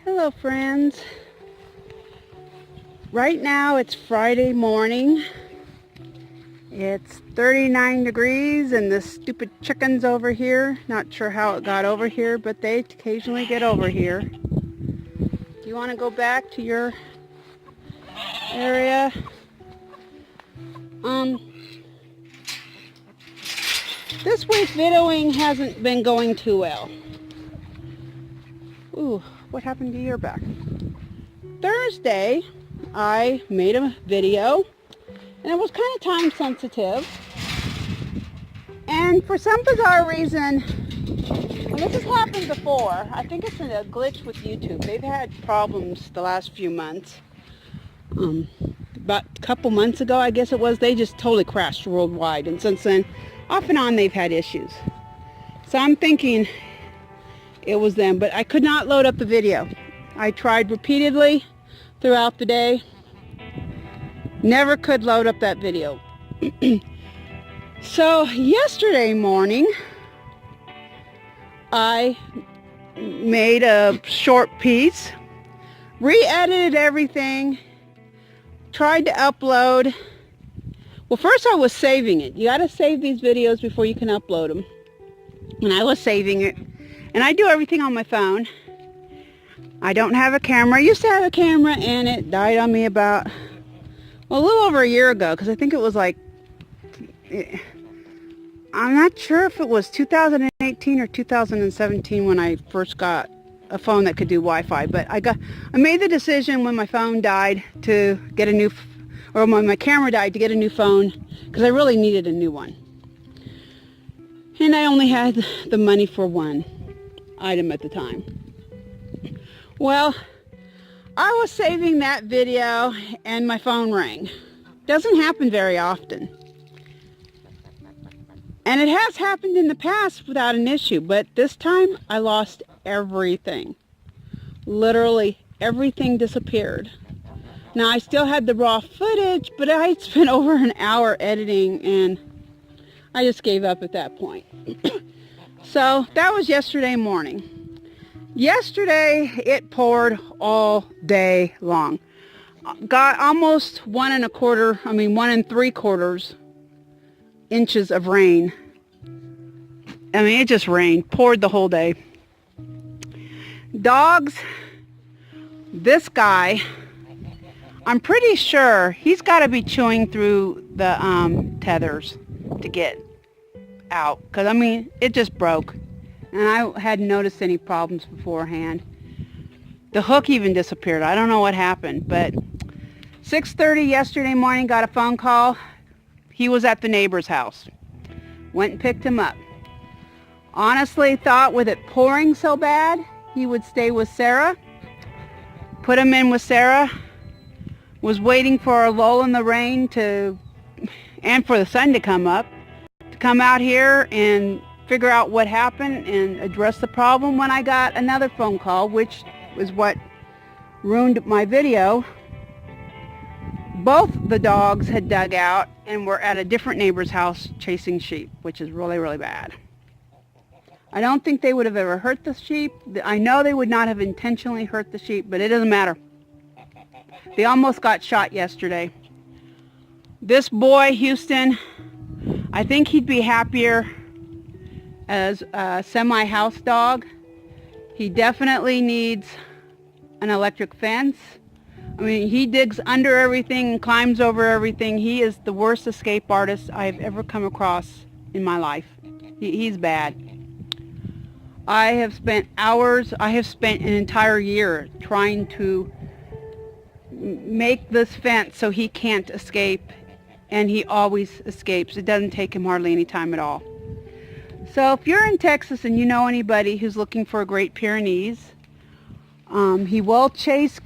Hello friends. Right now it's Friday morning. It's 39 degrees and the stupid chicken's over here. Not sure how it got over here, but they occasionally get over here. Do you want to go back to your area? This week videoing hasn't been going too well. Ooh, what happened to your back? Thursday, I made a video, and it was kind of time sensitive. And for some bizarre reason, and this has happened before, I think it's a glitch with YouTube. They've had problems the last few months. About a couple months ago, I guess it was, they just totally crashed worldwide. And since then, off and on, they've had issues. So I'm thinking it was them, but I could not load up the video. I tried repeatedly throughout the day. Never could load up that video. So yesterday morning, I made a short piece, re-edited everything, tried to upload. Well, first I was saving it. You got to save these videos before you can upload them. And I was saving it. And I do everything on my phone. I don't have a camera. I used to have a camera and it died on me about, well, a little over a year ago. Because I think it was like, I'm not sure if it was 2018 or 2017 when I first got a phone that could do Wi-Fi. But I made the decision when my phone died to get a new, or when my camera died, to get a new phone. Because I really needed a new one. And I only had the money for one item at the time. Well, I was saving that video and my phone rang. Doesn't happen very often. And it has happened in the past without an issue, but this time I lost everything. Literally everything disappeared. Now I still had the raw footage, but I had spent over an hour editing and I just gave up at that point. So that was yesterday morning. Yesterday it poured all day long. Got almost 1 inches of rain. I mean, it just rained, poured the whole day. Dogs, this guy, I'm pretty sure he's got to be chewing through the tethers to get out, because I mean it just broke and I hadn't noticed any problems beforehand. The hook even disappeared. I don't know what happened, but 6:30 yesterday morning, got a phone call. He was at the neighbor's house. Went and picked him up. Honestly thought with it pouring so bad he would stay with Sarah. Put him in with Sarah. Was waiting for a lull in the rain and for the sun to come up. Come out here and figure out what happened and address the problem, when I got another phone call, which was what ruined my video. Both the dogs had dug out and were at a different neighbor's house chasing sheep, which is really, really bad. I don't think they would have ever hurt the sheep. I know they would not have intentionally hurt the sheep, but it doesn't matter. They almost got shot yesterday. This boy, Houston, I think he'd be happier as a semi-house dog. He definitely needs an electric fence. I mean, he digs under everything and climbs over everything. He is the worst escape artist I've ever come across in my life. He's bad. I have spent hours, I have spent an entire year trying to make this fence so he can't escape. And he always escapes. It doesn't take him hardly any time at all. So if you're in Texas and you know anybody who's looking for a Great Pyrenees, he will chase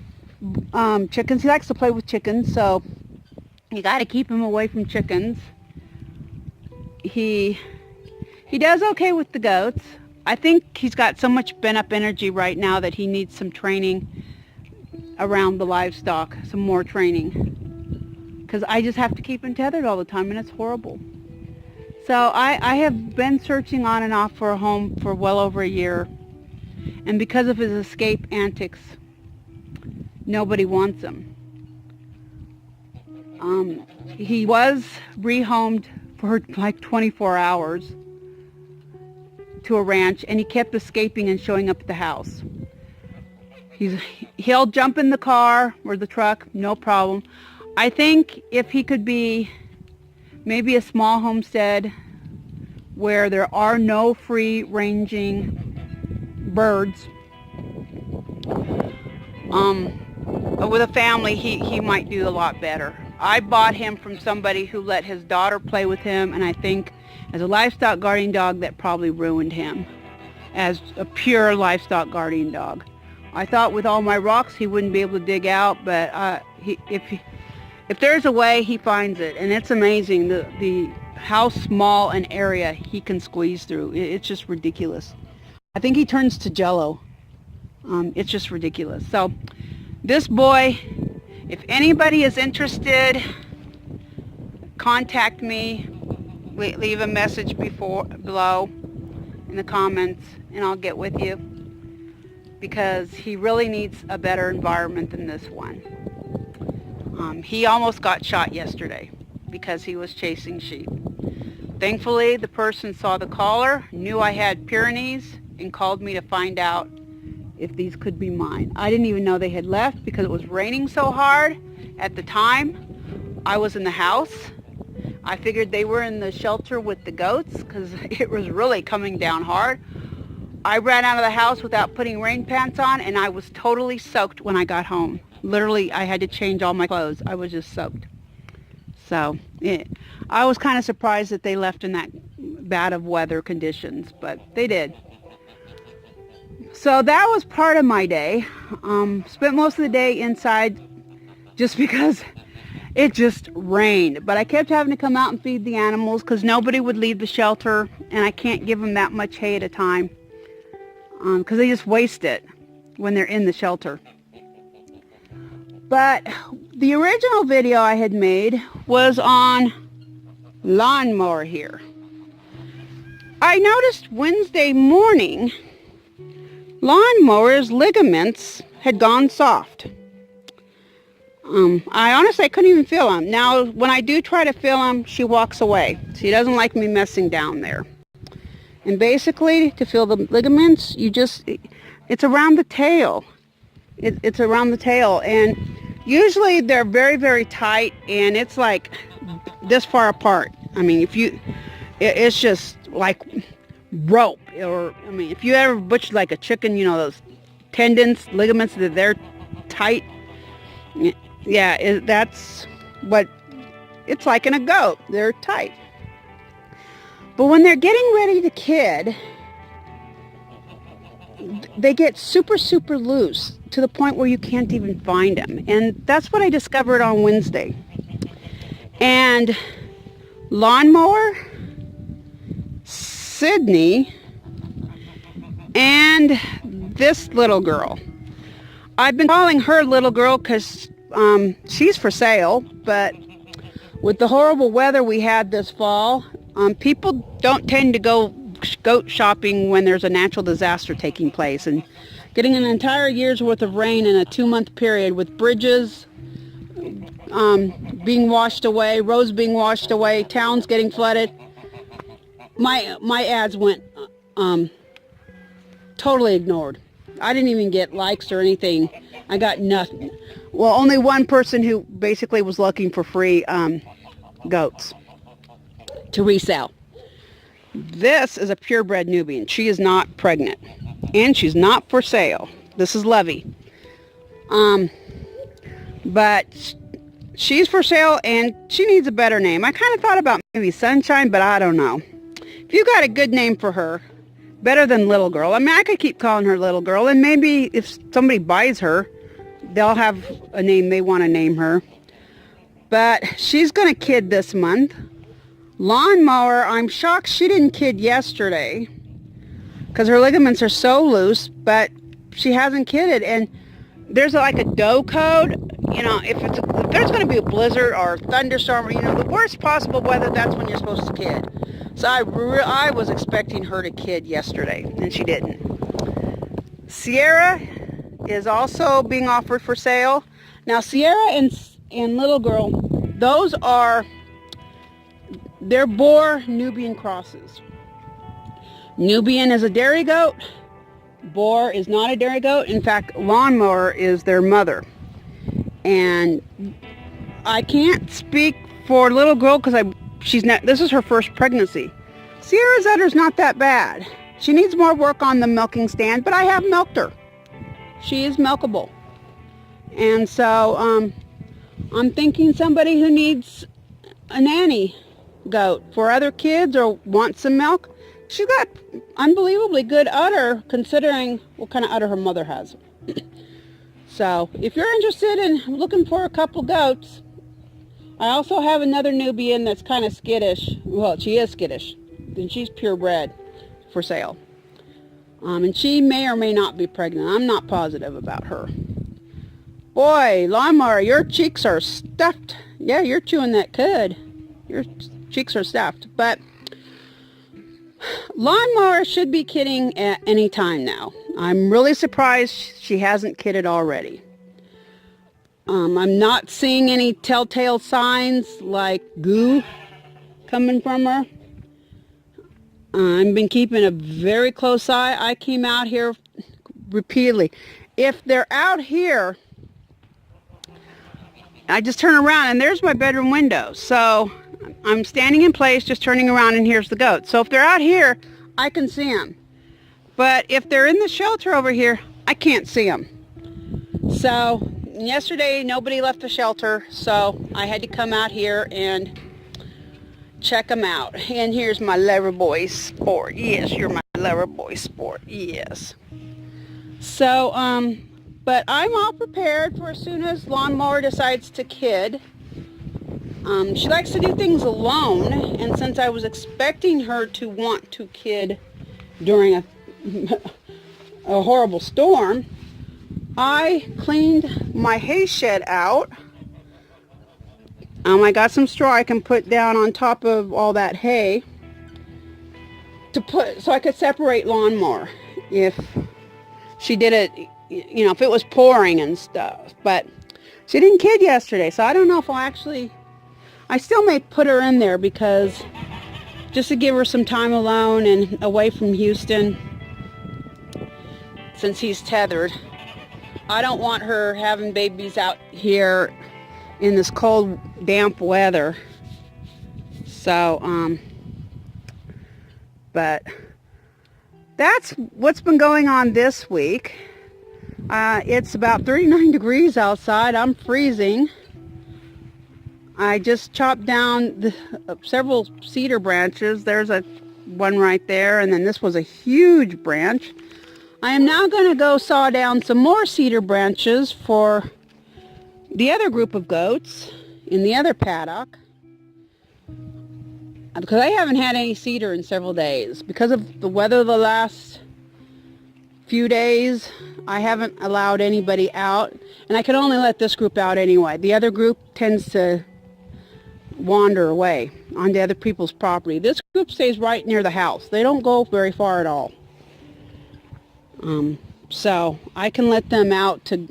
chickens. He likes to play with chickens, so you got to keep him away from chickens. He does okay with the goats. I think he's got so much pent up energy right now that he needs some training around the livestock, some more training. Because I just have to keep him tethered all the time, and it's horrible. So I have been searching on and off for a home for well over a year. and because of his escape antics, nobody wants him. He was rehomed for like 24 hours to a ranch, and he kept escaping and showing up at the house. He'll jump in the car or the truck, no problem. I think if he could be maybe a small homestead where there are no free-ranging birds, with a family, he might do a lot better. I bought him from somebody who let his daughter play with him, and I think as a livestock guardian dog, that probably ruined him as a pure livestock guardian dog. I thought with all my rocks he wouldn't be able to dig out, but if there's a way, he finds it, and it's amazing how small an area he can squeeze through. It's just ridiculous. I think he turns to jello. It's just ridiculous. So this boy, if anybody is interested, contact me. Leave a message below in the comments, and I'll get with you, because he really needs a better environment than this one. He almost got shot yesterday because he was chasing sheep. Thankfully, the person saw the collar, knew I had Pyrenees, and called me to find out if these could be mine. I didn't even know they had left because it was raining so hard at the time. I was in the house. I figured they were in the shelter with the goats because it was really coming down hard. I ran out of the house without putting rain pants on, and I was totally soaked when I got home. Literally, I had to change all my clothes. I was just soaked. So, I was kind of surprised that they left in that bad of weather conditions, but they did. So that was part of my day. Spent most of the day inside just because it just rained. But I kept having to come out and feed the animals because nobody would leave the shelter, and I can't give them that much hay at a time because they just waste it when they're in the shelter. But the original video I had made was on lawnmower here. I noticed Wednesday morning lawnmower's ligaments had gone soft. I honestly couldn't even feel them. Now, when I do try to feel them, she walks away. She doesn't like me messing down there. And basically, to feel the ligaments, it's around the tail. It's around the tail. And usually they're very, very tight, and it's like this far apart. I mean, it's just like rope. Or, I mean, if you ever butchered like a chicken, you know, those tendons, ligaments, they're tight. Yeah, that's what it's like in a goat. They're tight. But when they're getting ready to kid, they get super, super loose to the point where you can't even find them. And that's what I discovered on Wednesday. And lawnmower, Sydney, and this little girl. I've been calling her little girl because she's for sale, but with the horrible weather we had this fall, people don't tend to go goat shopping when there's a natural disaster taking place, and getting an entire year's worth of rain in a 2-month period with bridges being washed away, roads being washed away, towns getting flooded. My ads went totally ignored. I didn't even get likes or anything. I got nothing. Well, only one person who basically was looking for free goats to resell. This is a purebred Nubian. She is not pregnant, and she's not for sale. This is Lovey. But she's for sale, and she needs a better name. I kind of thought about maybe Sunshine, but I don't know. If you got a good name for her, better than Little Girl. I mean, I could keep calling her Little Girl, and maybe if somebody buys her, they'll have a name they want to name her. But she's going to kid this month. Lawnmower, I'm shocked she didn't kid yesterday because her ligaments are so loose, but she hasn't kidded. And there's like a doe code, you know, if there's going to be a blizzard or a thunderstorm, or, you know, the worst possible weather, that's when you're supposed to kid. So I was expecting her to kid yesterday, and she didn't. Sierra is also being offered for sale. Now Sierra and Little Girl, they're Boer Nubian crosses. Nubian is a dairy goat. Boer is not a dairy goat. In fact, Lawnmower is their mother. And I can't speak for Little Girl because this is her first pregnancy. Sierra's udder's not that bad. She needs more work on the milking stand, but I have milked her. She is milkable. And so I'm thinking somebody who needs a nanny goat for other kids or wants some milk. She's got unbelievably good udder considering what kind of udder her mother has. So if you're interested in looking for a couple goats, I also have another Nubian that's kind of skittish. Well, she is skittish, and she's purebred for sale. And she may or may not be pregnant. I'm not positive about her. Boy, Lawnmower, your cheeks are stuffed. Yeah, you're chewing that cud. Your cheeks are stuffed. But Lawnmower should be kidding at any time now. I'm really surprised she hasn't kidded already. I'm not seeing any telltale signs like goo coming from her. I've been keeping a very close eye. I came out here repeatedly. If they're out here, I just turn around and there's my bedroom window. So I'm standing in place, just turning around, and here's the goat. So if they're out here, I can see them. But if they're in the shelter over here, I can't see them. So yesterday, nobody left the shelter, so I had to come out here and check them out. And here's my lover boy Sport. Yes, you're my lover boy Sport. Yes. So, but I'm all prepared for as soon as Lawnmower decides to kid. She likes to do things alone, and since I was expecting her to want to kid during a horrible storm, I cleaned my hay shed out. I got some straw I can put down on top of all that hay so I could separate Lawnmower if she did it, if it was pouring and stuff. But she didn't kid yesterday, so I don't know if I still may put her in there because just to give her some time alone and away from Houston since he's tethered. I don't want her having babies out here in this cold, damp weather. So, but that's what's been going on this week. It's about 39 degrees outside. I'm freezing. I just chopped down several cedar branches. There's one right there, and then this was a huge branch. I am now going to go saw down some more cedar branches for the other group of goats in the other paddock, because I haven't had any cedar in several days. Because of the weather the last few days, I haven't allowed anybody out, and I can only let this group out anyway. The other group tends to wander away onto other people's property. This group stays right near the house. They don't go very far at all. So I can let them out to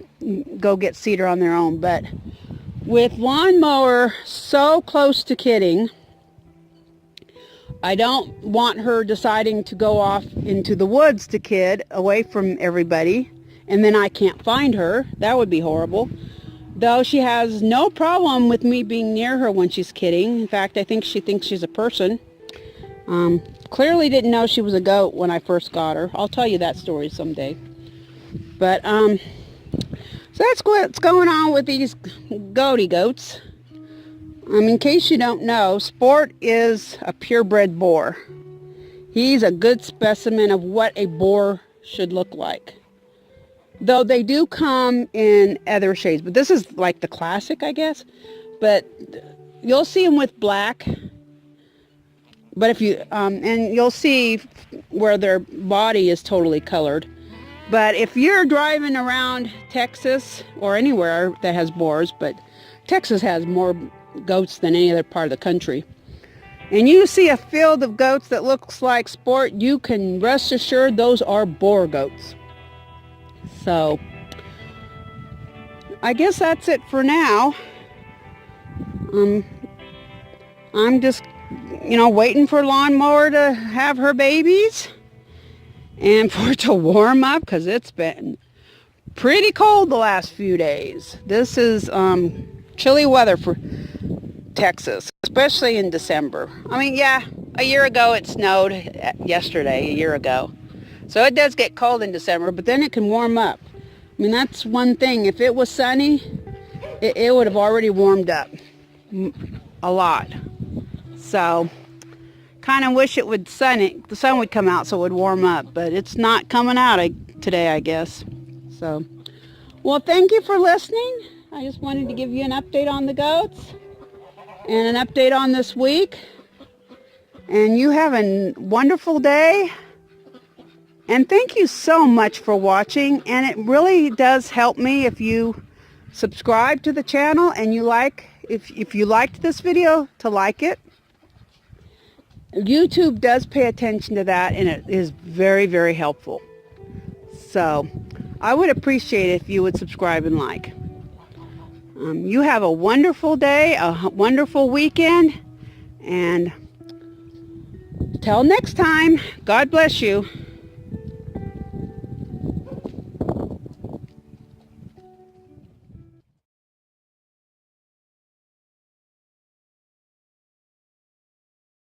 go get cedar on their own. But with Lawnmower so close to kidding, I don't want her deciding to go off into the woods to kid away from everybody, and then I can't find her. That would be horrible. Though she has no problem with me being near her when she's kidding. In fact, I think she thinks she's a person. Clearly didn't know she was a goat when I first got her. I'll tell you that story someday. But, so that's what's going on with these goaty goats. In case you don't know, Sport is a purebred Boer. He's a good specimen of what a Boer should look like. Though they do come in other shades, but this is like the classic, I guess. But you'll see them with black. But if you, and you'll see where their body is totally colored. But if you're driving around Texas or anywhere that has Boers, but Texas has more goats than any other part of the country, and you see a field of goats that looks like Sport, you can rest assured those are Boer goats. So I guess that's it for now. I'm just, waiting for Lawnmower to have her babies and for it to warm up, because it's been pretty cold the last few days. This is chilly weather for Texas, especially in December. I mean, yeah, a year ago it snowed yesterday, a year ago. So it does get cold in December, but then it can warm up. I mean, that's one thing. If it was sunny, it would have already warmed up a lot. So kind of wish it would the sun would come out so it would warm up, but it's not coming out today, I guess. So, well, thank you for listening. I just wanted to give you an update on the goats and an update on this week. And you have a wonderful day. And thank you so much for watching. And it really does help me if you subscribe to the channel and if you liked this video, to like it. YouTube does pay attention to that, and it is very, very helpful. So I would appreciate it if you would subscribe and like. You have a wonderful day, a wonderful weekend, and till next time, God bless you.